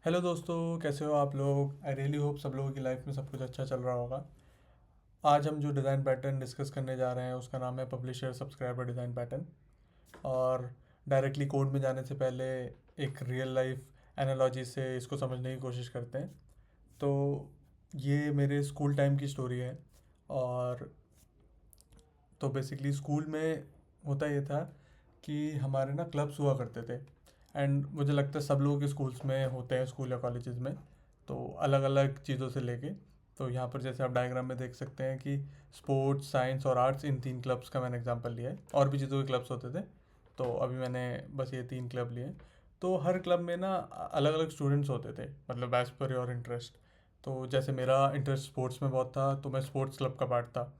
Hello दोस्तों, कैसे हो आप लोग। आई रियली होप सब लोगों की लाइफ में सब कुछ अच्छा चल रहा होगा। आज हम जो डिज़ाइन पैटर्न डिस्कस करने जा रहे हैं उसका नाम है पब्लिशर सब्सक्राइबर डिज़ाइन पैटर्न। और डायरेक्टली कोड में जाने से पहले एक रियल लाइफ एनालॉजी से इसको समझने की कोशिश करते हैं। तो ये मेरे स्कूल टाइम की स्टोरी है। और तो बेसिकली स्कूल में होता ये था कि हमारे ना क्लब्स हुआ करते थे। एंड मुझे लगता है सब लोगों के स्कूल्स में होते हैं, स्कूल या कॉलेजेस में। तो अलग अलग चीज़ों से लेके, तो यहाँ पर जैसे आप डायग्राम में देख सकते हैं कि स्पोर्ट्स, साइंस और आर्ट्स, इन तीन क्लब्स का मैंने एग्जांपल लिया है। और भी चीज़ों के क्लब्स होते थे, तो अभी मैंने बस ये तीन क्लब लिए। तो हर क्लब में ना अलग अलग स्टूडेंट्स होते थे, मतलब एज पर योर इंटरेस्ट। तो जैसे मेरा इंटरेस्ट स्पोर्ट्स में बहुत था, तो मैं स्पोर्ट्स क्लब का पार्ट था।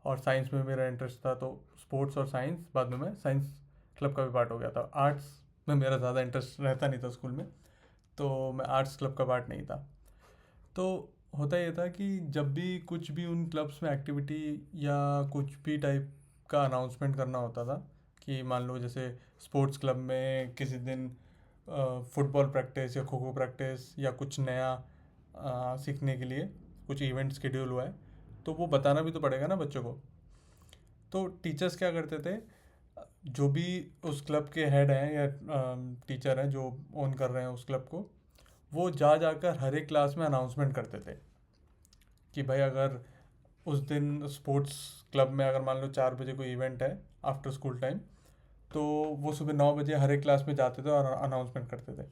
और साइंस में मेरा इंटरेस्ट था, तो स्पोर्ट्स और साइंस, बाद में मैं साइंस क्लब का भी पार्ट हो गया था। आर्ट्स में मेरा ज़्यादा इंटरेस्ट रहता नहीं था स्कूल में, तो मैं आर्ट्स क्लब का पार्ट नहीं था। तो होता ये था कि जब भी कुछ भी उन क्लब्स में एक्टिविटी या कुछ भी टाइप का अनाउंसमेंट करना होता था, कि मान लो जैसे स्पोर्ट्स क्लब में किसी दिन फुटबॉल प्रैक्टिस या खो खो प्रैक्टिस या कुछ नया सीखने के लिए कुछ इवेंट शेड्यूल हुआ है, तो वो बताना भी तो पड़ेगा ना बच्चों को। तो टीचर्स क्या करते थे, जो भी उस क्लब के हेड हैं या टीचर हैं जो ओन कर रहे हैं उस क्लब को, वो जा जाकर हर एक क्लास में अनाउंसमेंट करते थे कि भाई अगर उस दिन स्पोर्ट्स क्लब में अगर मान लो 4 बजे कोई इवेंट है आफ्टर स्कूल टाइम, तो वो सुबह 9 बजे हर एक क्लास में जाते थे और अनाउंसमेंट करते थे।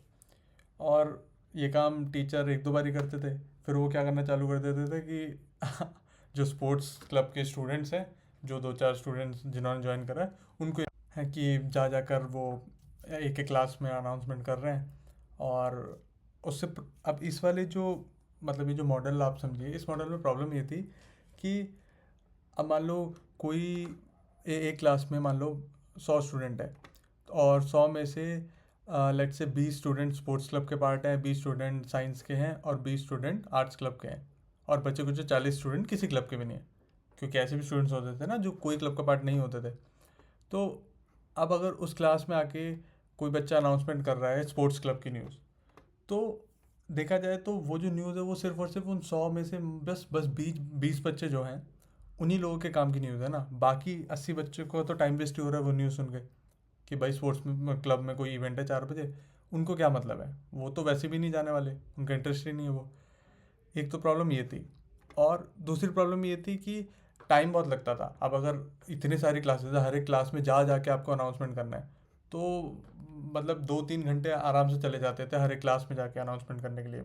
और ये काम टीचर एक दो बार ही करते थे, फिर वो क्या करना चालू कर देते थे कि जो स्पोर्ट्स क्लब के स्टूडेंट्स हैं, जो दो चार स्टूडेंट्स जिन्होंने ज्वाइन करा है, उनको है कि जा जाकर वो एक एक क्लास में अनाउंसमेंट कर रहे हैं। और उससे अब इस वाले जो, मतलब ये जो मॉडल आप समझिए, इस मॉडल में प्रॉब्लम ये थी कि अब मान लो कोई एक क्लास में मान लो 100 स्टूडेंट है, और 100 में से लेट से 20 स्टूडेंट स्पोर्ट्स क्लब के पार्ट हैं, 20 स्टूडेंट साइंस के हैं और 20 स्टूडेंट आर्ट्स क्लब के हैं। और बच्चे कुछ 40 स्टूडेंट किसी क्लब के भी नहीं हैं, क्योंकि ऐसे भी स्टूडेंट्स होते थे ना जो कोई क्लब का पार्ट नहीं होते थे। तो अब अगर उस क्लास में आके कोई बच्चा अनाउंसमेंट कर रहा है स्पोर्ट्स क्लब की न्यूज़, तो देखा जाए तो वो जो न्यूज़ है वो सिर्फ और सिर्फ उन 100 में से बस बस 20 20 बच्चे जो हैं, उन्हीं लोगों के काम की न्यूज़ है ना। बाकी 80 बच्चों को तो टाइम वेस्ट ही हो रहा है वो न्यूज़ सुन के, कि भाई स्पोर्ट्स में क्लब में कोई इवेंट है 4 बजे, उनको क्या मतलब है, वो तो वैसे भी नहीं जाने वाले, उनका इंटरेस्ट ही नहीं है वो। एक तो प्रॉब्लम ये थी। और दूसरी प्रॉब्लम ये थी कि टाइम बहुत लगता था। अब अगर इतनी सारी क्लासेस है, हर एक क्लास में जा जाके आपको अनाउंसमेंट करना है, तो मतलब 2 3 घंटे आराम से चले जाते थे हर एक क्लास में जाके अनाउंसमेंट करने के लिए।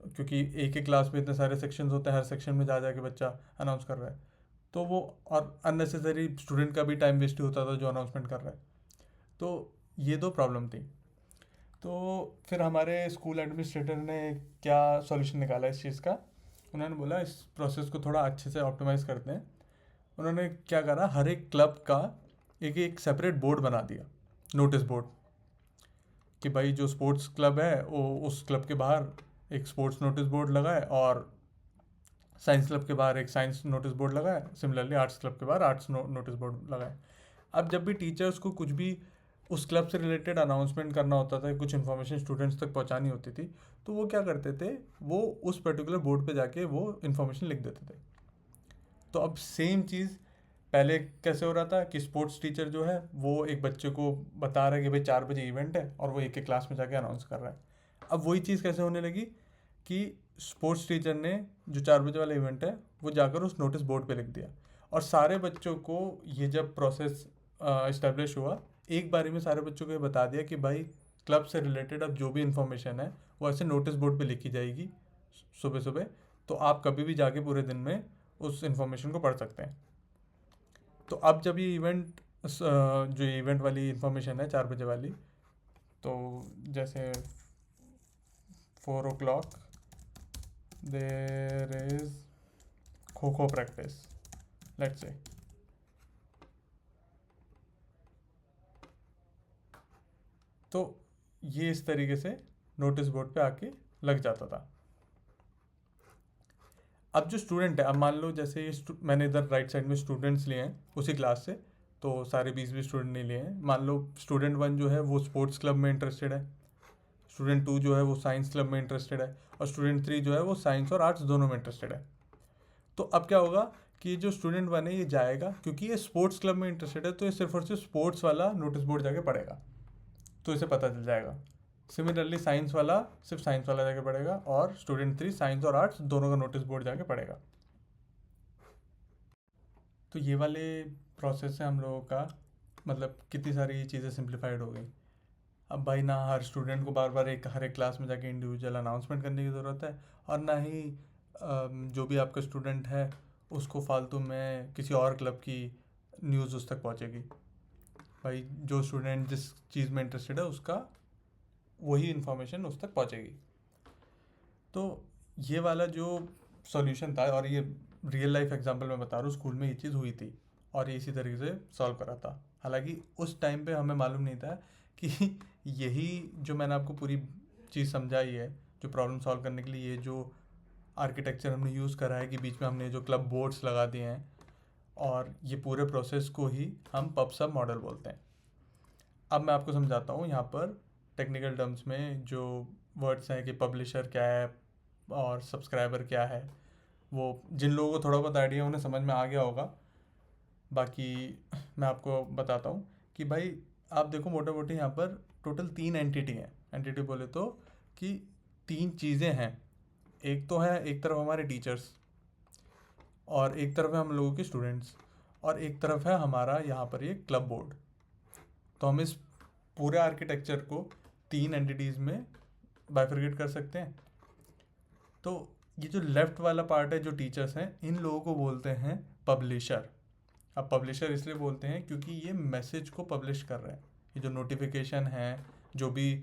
क्योंकि एक एक क्लास में इतने सारे सेक्शंस होते हैं, हर सेक्शन में जा जाके बच्चा अनाउंस कर रहा है, तो वो और अननेसेसरी स्टूडेंट का भी टाइम वेस्ट ही होता था जो अनाउंसमेंट कर रहा है। तो ये दो प्रॉब्लम थी। तो फिर हमारे स्कूल एडमिनिस्ट्रेटर ने क्या सॉल्यूशन निकाला इस चीज़ का। उन्होंने बोला इस प्रोसेस को थोड़ा अच्छे से ऑप्टिमाइज़ करते हैं। उन्होंने क्या करा, हर एक क्लब का एक एक सेपरेट बोर्ड बना दिया, नोटिस बोर्ड, कि भाई जो स्पोर्ट्स क्लब है वो उस क्लब के बाहर एक स्पोर्ट्स नोटिस बोर्ड लगाए, और साइंस क्लब के बाहर एक साइंस नोटिस बोर्ड लगाए, सिमिलरली आर्ट्स क्लब के बाहर आर्ट्स नोटिस बोर्ड लगाए। अब जब भी टीचर्स को कुछ भी उस क्लब से रिलेटेड अनाउंसमेंट करना होता था, कुछ इन्फॉर्मेशन स्टूडेंट्स तक पहुंचानी होती थी, तो वो क्या करते थे, वो उस पर्टिकुलर बोर्ड पे जाके वो इन्फॉर्मेशन लिख देते थे। तो अब सेम चीज़ पहले कैसे हो रहा था कि स्पोर्ट्स टीचर जो है वो एक बच्चे को बता रहा है कि भाई 4 बजे इवेंट है, और वो एक एक क्लास में जाके अनाउंस कर रहा है। अब वही चीज़ कैसे होने लगी कि स्पोर्ट्स टीचर ने जो 4 बजे वाला इवेंट है वो जाकर उस नोटिस बोर्ड पे लिख दिया। और सारे बच्चों को ये जब प्रोसेस इस्टेब्लिश हुआ, एक बारी में सारे बच्चों को ये बता दिया कि भाई क्लब से रिलेटेड अब जो भी इन्फॉर्मेशन है वो ऐसे नोटिस बोर्ड पे लिखी जाएगी सुबह सुबह, तो आप कभी भी जाके पूरे दिन में उस इन्फॉर्मेशन को पढ़ सकते हैं। तो अब जब ये इवेंट, जो इवेंट वाली इन्फॉर्मेशन है 4 बजे वाली, तो जैसे 4 o'clock there is kho kho practice, let's say, तो ये इस तरीके से नोटिस बोर्ड पे आके लग जाता था। अब जो स्टूडेंट है, अब मान लो जैसे मैंने इधर राइट साइड में स्टूडेंट्स लिए हैं उसी क्लास से, तो सारे 20 20 स्टूडेंट नहीं लिए हैं। मान लो स्टूडेंट 1 जो है वो स्पोर्ट्स क्लब में इंटरेस्टेड है, स्टूडेंट 2 जो है वो साइंस क्लब में इंटरेस्टेड है, और स्टूडेंट 3 जो है वो साइंस और आर्ट्स दोनों में इंटरेस्टेड है। तो अब क्या होगा कि जो स्टूडेंट 1 है ये जाएगा, क्योंकि ये स्पोर्ट्स क्लब में इंटरेस्टेड है, तो ये सिर्फ और सिर्फ स्पोर्ट्स वाला नोटिस बोर्ड जाके पढ़ेगा, तो इसे पता चल जाएगा। सिमिलरली साइंस वाला सिर्फ साइंस वाला जाके पढ़ेगा, और स्टूडेंट 3 साइंस और आर्ट्स दोनों का नोटिस बोर्ड जाके पढ़ेगा। तो ये वाले प्रोसेस से हम लोगों का मतलब कितनी सारी चीज़ें सिंप्लीफाइड हो गई। अब भाई ना हर स्टूडेंट को बार बार हर एक क्लास में जाके इंडिविजुअल अनाउंसमेंट करने की ज़रूरत है, और ना ही जो भी आपका स्टूडेंट है उसको फालतू में किसी और क्लब की न्यूज़ उस तक पहुंचेगी। भाई जो स्टूडेंट जिस चीज़ में इंटरेस्टेड है उसका वही इन्फॉर्मेशन उस तक पहुंचेगी। तो ये वाला जो सॉल्यूशन था, और ये रियल लाइफ एग्जांपल मैं बता रहा हूँ, स्कूल में ये चीज़ हुई थी और ये इसी तरीके से सॉल्व करा था। हालांकि उस टाइम पे हमें मालूम नहीं था कि यही जो मैंने आपको पूरी चीज़ समझाई है, जो प्रॉब्लम सॉल्व करने के लिए ये जो आर्किटेक्चर हमने यूज़ करा है, कि बीच में हमने जो क्लब बोर्ड्स लगा दिए हैं, और ये पूरे प्रोसेस को ही हम पब सब मॉडल बोलते हैं। अब मैं आपको समझाता हूँ यहाँ पर टेक्निकल टर्म्स में जो वर्ड्स हैं, कि पब्लिशर क्या है और सब्सक्राइबर क्या है। वो जिन लोगों को थोड़ा बहुत आइडिया उन्हें समझ में आ गया होगा, बाकी मैं आपको बताता हूँ कि भाई आप देखो मोटा मोटी यहाँ पर टोटल 3 एंटिटी हैं। एंटिटी बोले तो कि 3 चीज़ें हैं। एक तो है, एक तरफ हमारे टीचर्स, और एक तरफ है हम लोगों के स्टूडेंट्स, और एक तरफ है हमारा यहाँ पर ये क्लब बोर्ड। तो हम इस पूरे आर्किटेक्चर को 3 एंटिटीज़ में बाइफरकेट कर सकते हैं। तो ये जो लेफ्ट वाला पार्ट है, जो टीचर्स हैं, इन लोगों को बोलते हैं पब्लिशर। अब पब्लिशर इसलिए बोलते हैं क्योंकि ये मैसेज को पब्लिश कर रहे हैं। ये जो नोटिफिकेशन है, जो भी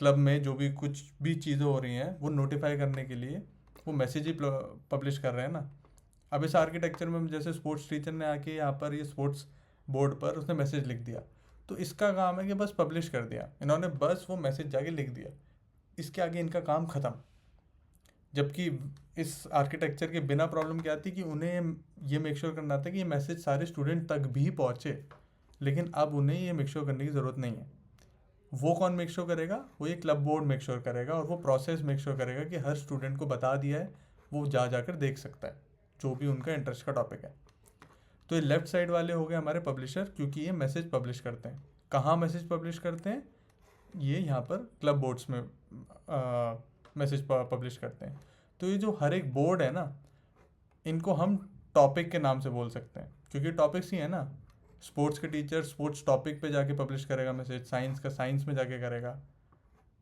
क्लब में जो भी कुछ भी चीज़ें हो रही हैं, वो नोटिफाई करने के लिए वो मैसेज ही पब्लिश कर रहे हैं ना। अब इस आर्किटेक्चर में जैसे स्पोर्ट्स टीचर ने आके यहाँ पर ये स्पोर्ट्स बोर्ड पर उसने मैसेज लिख दिया, तो इसका काम है कि बस पब्लिश कर दिया इन्होंने, बस वो मैसेज जाके लिख दिया, इसके आगे इनका काम ख़त्म। जबकि इस आर्किटेक्चर के बिना प्रॉब्लम क्या आती कि उन्हें ये मेक श्योर करना था कि ये मैसेज सारे स्टूडेंट तक भी पहुँचे, लेकिन अब उन्हें ये मेक श्योर करने की ज़रूरत नहीं है। वो कौन मेक श्योर करेगा? वो ये क्लब बोर्ड मेक श्योर करेगा, और वो प्रोसेस मेक श्योर करेगा कि हर स्टूडेंट को बता दिया है, वो जाकर देख सकता है जो भी उनका इंटरेस्ट का टॉपिक है। तो ये लेफ्ट साइड वाले हो गए हमारे पब्लिशर, क्योंकि ये मैसेज पब्लिश करते हैं। कहाँ मैसेज पब्लिश करते हैं? ये यहाँ पर क्लब बोर्ड्स में मैसेज पब्लिश करते हैं। तो ये जो हर एक बोर्ड है ना, इनको हम टॉपिक के नाम से बोल सकते हैं, क्योंकि टॉपिक्स ही है ना। स्पोर्ट्स के टीचर स्पोर्ट्स टॉपिक पे जाके पब्लिश करेगा मैसेज, साइंस का साइंस में जाके करेगा।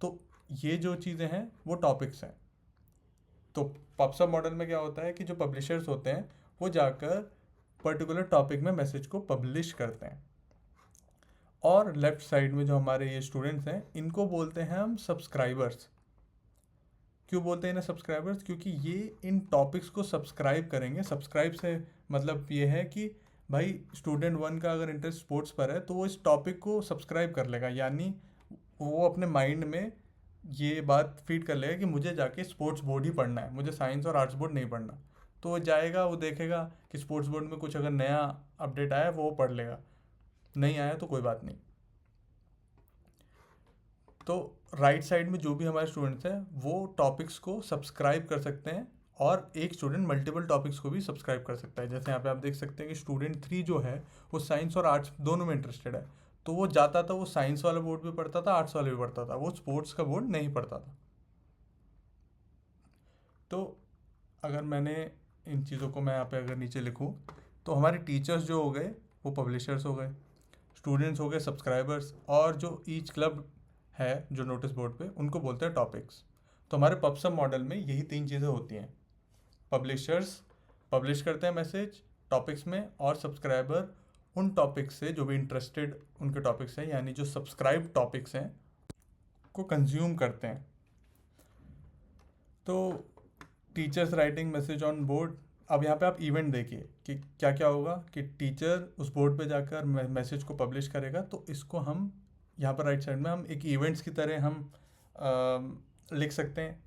तो ये जो चीज़ें हैं वो टॉपिक्स हैं। तो पबसब मॉडल में क्या होता है कि जो पब्लिशर्स होते हैं वो जाकर पर्टिकुलर टॉपिक में मैसेज को पब्लिश करते हैं, और लेफ्ट साइड में जो हमारे ये स्टूडेंट्स हैं इनको बोलते हैं हम सब्सक्राइबर्स। क्यों बोलते हैं इन्हें सब्सक्राइबर्स? क्योंकि ये इन टॉपिक्स को सब्सक्राइब करेंगे। सब्सक्राइब से मतलब ये है कि भाई स्टूडेंट 1 का अगर इंटरेस्ट स्पोर्ट्स पर है तो वो इस टॉपिक को सब्सक्राइब कर लेगा, यानी वो अपने माइंड में ये बात फीड कर लेगा कि मुझे जाके स्पोर्ट्स बोर्ड ही पढ़ना है, मुझे साइंस और आर्ट्स बोर्ड नहीं पढ़ना। तो वो जाएगा, वो देखेगा कि स्पोर्ट्स बोर्ड में कुछ अगर नया अपडेट आया वो पढ़ लेगा, नहीं आया तो कोई बात नहीं। तो राइट साइड में जो भी हमारे स्टूडेंट्स हैं वो टॉपिक्स को सब्सक्राइब कर सकते हैं, और एक स्टूडेंट मल्टीपल टॉपिक्स को भी सब्सक्राइब कर सकता है। जैसे यहाँ पे आप देख सकते हैं कि स्टूडेंट 3 जो है वो साइंस और आर्ट्स दोनों में इंटरेस्टेड है, तो वो जाता था, वो साइंस वाला बोर्ड भी पढ़ता था, आर्ट्स वाला भी पढ़ता था, वो स्पोर्ट्स का बोर्ड नहीं पढ़ता था। तो अगर मैंने इन चीज़ों को मैं यहाँ पे अगर नीचे लिखूँ, तो हमारे टीचर्स जो हो गए वो पब्लिशर्स हो गए, स्टूडेंट्स हो गए सब्सक्राइबर्स, और जो ईच क्लब है जो नोटिस बोर्ड पे उनको बोलते हैं टॉपिक्स। तो हमारे पबसब मॉडल में यही 3 चीज़ें होती हैं। पब्लिशर्स पब्लिश करते हैं मैसेज टॉपिक्स में, और सब्सक्राइबर उन टॉपिक्स से जो भी इंटरेस्टेड उनके टॉपिक्स हैं, यानी जो सब्सक्राइब टॉपिक्स हैं, को कंज्यूम करते हैं। तो teachers writing message on board. अब यहाँ पे आप इवेंट देखिए कि क्या क्या होगा, कि टीचर उस बोर्ड पे जाकर मैसेज को पब्लिश करेगा, तो इसको हम यहाँ पर राइट साइड में हम एक इवेंट्स की तरह हम लिख सकते हैं।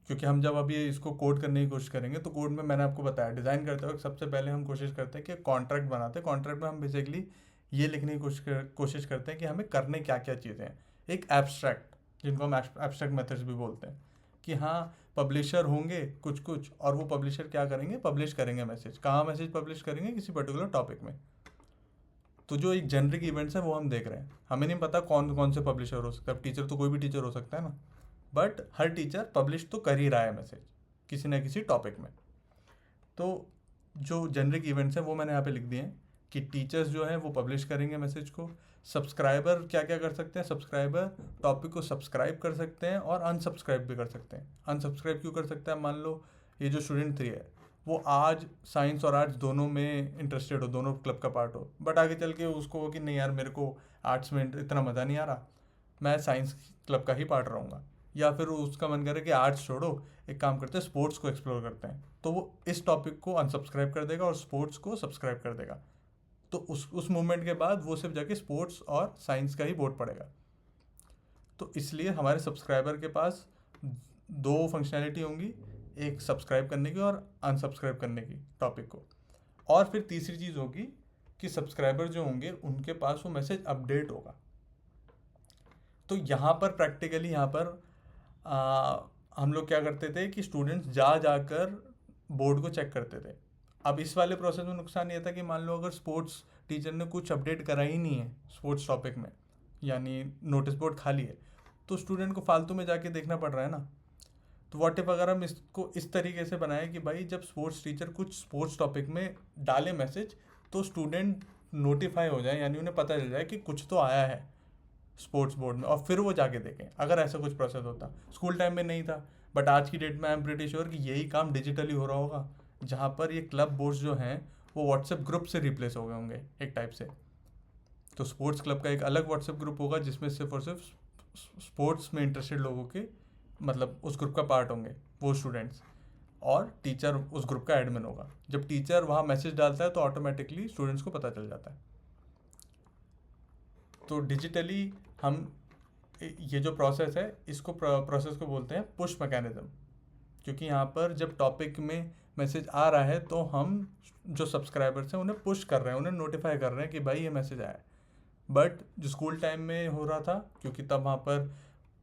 क्योंकि हम जब अभी इसको कोड करने की कोशिश करेंगे, तो कोड में मैंने आपको बताया डिज़ाइन करते वक्त सबसे पहले हम कोशिश करते हैं कि कॉन्ट्रैक्ट बनाते हैं। कॉन्ट्रैक्ट में हम बेसिकली ये लिखने की कोशिश करते हैं कि हमें करने क्या क्या चीज़ें हैं, एक एब्स्ट्रैक्ट। जिनको हम एब्स्ट्रैक्ट मेथड्स भी बोलते हैं, कि हाँ पब्लिशर होंगे कुछ कुछ, और वो पब्लिशर क्या करेंगे, पब्लिश करेंगे मैसेज। कहाँ मैसेज पब्लिश करेंगे, किसी पर्टिकुलर टॉपिक में। तो जो एक जेनरिक इवेंट्स है वो हम देख रहे हैं। हमें नहीं पता कौन कौन से पब्लिशर हो सकता है, टीचर तो कोई भी टीचर हो सकता है ना, बट हर टीचर पब्लिश तो कर ही रहा है मैसेज किसी ना किसी टॉपिक में। तो जो जेनरिक इवेंट्स हैं वो मैंने यहाँ पे लिख दिए हैं कि टीचर्स जो हैं वो पब्लिश करेंगे मैसेज को। सब्सक्राइबर क्या क्या कर सकते हैं, सब्सक्राइबर टॉपिक को सब्सक्राइब कर सकते हैं और अनसब्सक्राइब भी कर सकते हैं। अनसब्सक्राइब क्यों कर सकते हैं, मान लो ये जो स्टूडेंट 3 है वो आज साइंस और आर्ट्स दोनों में इंटरेस्टेड हो, दोनों क्लब का पार्ट हो, बट आगे चल के उसको हो कि नहीं यार मेरे को आर्ट्स में इतना मज़ा नहीं आ रहा, मैं साइंस क्लब का ही पार्ट रहूँगा। या फिर उसका मन करे कि आर्ट्स छोड़ो, एक काम करते हैं स्पोर्ट्स को एक्सप्लोर करते हैं, तो वो इस टॉपिक को अनसब्सक्राइब कर देगा और स्पोर्ट्स को सब्सक्राइब कर देगा। तो उस मूवमेंट के बाद वो सिर्फ जाके स्पोर्ट्स और साइंस का ही बोर्ड पड़ेगा। तो इसलिए हमारे सब्सक्राइबर के पास दो फंक्शनैलिटी होंगी, एक सब्सक्राइब करने की और अनसब्सक्राइब करने की टॉपिक को। और फिर तीसरी चीज़ होगी कि सब्सक्राइबर जो होंगे उनके पास वो मैसेज अपडेट होगा। तो यहाँ पर प्रैक्टिकली यहाँ पर हम लोग क्या करते थे कि स्टूडेंट्स जाकर बोर्ड को चेक करते थे। अब इस वाले प्रोसेस में नुकसान ये था कि मान लो अगर स्पोर्ट्स टीचर ने कुछ अपडेट करा ही नहीं है स्पोर्ट्स टॉपिक में, यानी नोटिस बोर्ड खाली है, तो स्टूडेंट को फालतू में जाके देखना पड़ रहा है ना। तो व्हाट इफ अगर हम इसको इस तरीके से बनाएं कि भाई जब स्पोर्ट्स टीचर कुछ स्पोर्ट्स टॉपिक में डाले मैसेज तो स्टूडेंट नोटिफाई हो जाए, यानी उन्हें पता चल जाए कि कुछ तो आया है स्पोर्ट्स बोर्ड में, और फिर वो जाके देखें। अगर ऐसा कुछ प्रोसेस होता, स्कूल टाइम में नहीं था, बट आज की डेट में आई एम प्रीटी श्योर कि यही काम डिजिटली हो रहा होगा, जहाँ पर ये क्लब बोर्ड्स जो हैं वो व्हाट्सएप ग्रुप से रिप्लेस हो गए होंगे एक टाइप से। तो स्पोर्ट्स क्लब का एक अलग व्हाट्सएप ग्रुप होगा जिसमें सिर्फ और सिर्फ स्पोर्ट्स में इंटरेस्टेड लोगों के, मतलब उस ग्रुप का पार्ट होंगे वो स्टूडेंट्स, और टीचर उस ग्रुप का एडमिन होगा। जब टीचर वहाँ मैसेज डालता है तो ऑटोमेटिकली स्टूडेंट्स को पता चल जाता है। तो डिजिटली हम ये जो प्रोसेस है इसको प्रोसेस को बोलते हैं पुश मैकेनिज्म, क्योंकि यहाँ पर जब टॉपिक में मैसेज आ रहा है तो हम जो सब्सक्राइबर्स हैं उन्हें पुश कर रहे हैं, उन्हें नोटिफाई कर रहे हैं कि भाई ये मैसेज आया है। बट जो स्कूल टाइम में हो रहा था, क्योंकि तब वहाँ पर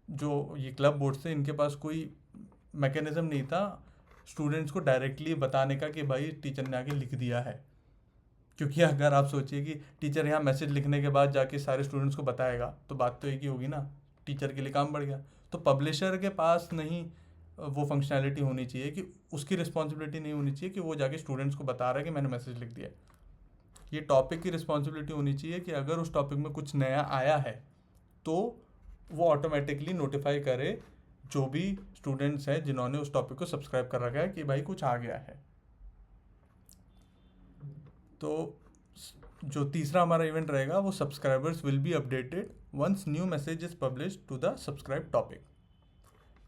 जो ये क्लब बोर्ड थे इनके पास कोई मैकेनिज्म नहीं था स्टूडेंट्स को डायरेक्टली बताने का कि भाई टीचर ने आके लिख दिया है। क्योंकि अगर आप सोचिए कि टीचर यहाँ मैसेज लिखने के बाद जाके सारे स्टूडेंट्स को बताएगा तो बात तो एक ही होगी ना, टीचर के लिए काम बढ़ गया। तो पब्लिशर के पास नहीं वो फंक्शनैलिटी होनी चाहिए, कि उसकी रिस्पॉन्सिबिलिटी नहीं होनी चाहिए कि वो जाके स्टूडेंट्स को बता रहा है कि मैंने मैसेज लिख दिया। ये टॉपिक की रिस्पॉन्सिबिलिटी होनी चाहिए कि अगर उस टॉपिक में कुछ नया आया है तो वो ऑटोमेटिकली नोटिफाई करे जो भी स्टूडेंट्स हैं जिन्होंने उस टॉपिक को सब्सक्राइब कर रखा है कि भाई कुछ आ गया है। तो जो तीसरा हमारा इवेंट रहेगा वो subscribers will be updated once new message is publish to the subscribe topic.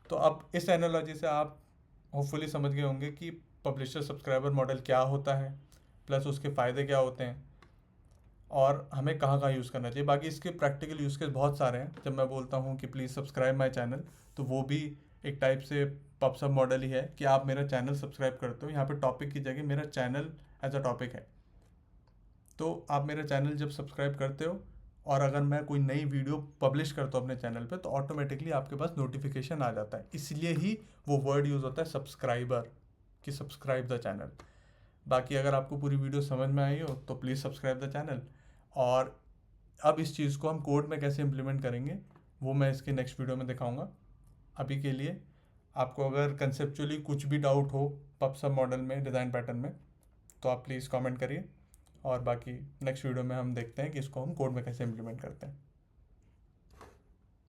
तो अब इस एनालॉजी से आप होपफुली समझ गए होंगे कि पब्लिशर सब्सक्राइबर मॉडल क्या होता है, प्लस उसके फ़ायदे क्या होते हैं और हमें कहाँ कहाँ यूज़ करना चाहिए। बाकी इसके प्रैक्टिकल यूज़ केस बहुत सारे हैं। जब मैं बोलता हूँ कि प्लीज़ सब्सक्राइब माई चैनल, तो वो भी एक टाइप से पब्सब मॉडल ही है कि आप मेरा चैनल सब्सक्राइब करते हो, यहाँ पे टॉपिक की जगह मेरा चैनल एज अ टॉपिक है। तो आप मेरा चैनल जब सब्सक्राइब करते हो और अगर मैं कोई नई वीडियो पब्लिश करता हूँ अपने चैनल पे तो ऑटोमेटिकली आपके पास नोटिफिकेशन आ जाता है। इसलिए ही वो वर्ड यूज़ होता है सब्सक्राइबर, कि सब्सक्राइब द चैनल। बाकी अगर आपको पूरी वीडियो समझ में आई हो तो प्लीज़ सब्सक्राइब द चैनल। और अब इस चीज़ को हम कोड में कैसे इम्प्लीमेंट करेंगे वो मैं इसके नेक्स्ट वीडियो में दिखाऊंगा। अभी के लिए आपको अगर कंसेप्चुअली कुछ भी डाउट हो पब्सब मॉडल में, डिज़ाइन पैटर्न में, तो आप प्लीज़ कमेंट करिए। और बाकी नेक्स्ट वीडियो में हम देखते हैं कि इसको हम कोड में कैसे इम्प्लीमेंट करते हैं।